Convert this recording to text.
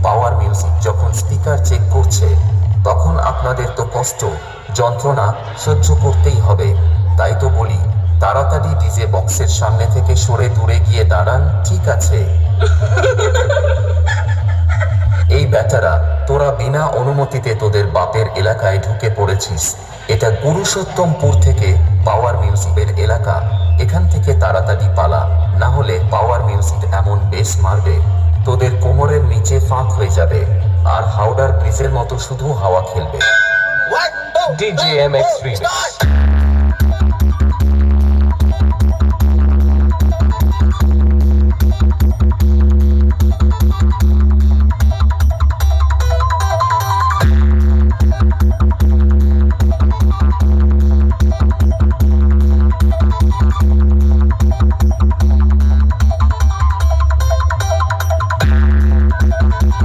Power music যখন speaker check করছে তখন আপনাদের তো কষ্ট যন্ত্রণা সহ্য করতেই হবে। তাই তো বলি তাড়াতাড়ি ডিজে বক্সের সামনে থেকে সরে দূরে গিয়ে দাঁড়ান, ঠিক আছে? এই বেচারা, তোরা বিনা অনুমতিতে তোদের বাপের এলাকায় ঢুকে পড়েছিস। এটা পুরুষোত্তমপুর থেকে পাওয়ার মিউজিকের এলাকা। এখান থেকে তাড়াতাড়ি পালা, না হলে পাওয়ার মিউজিক এমন বেশ মারবে তোদের কোমরের নিচে ফাঁক হয়ে যাবে আর হাওড়ার ব্রিজের মতো শুধু হাওয়া খেলবে। DJMX Remix.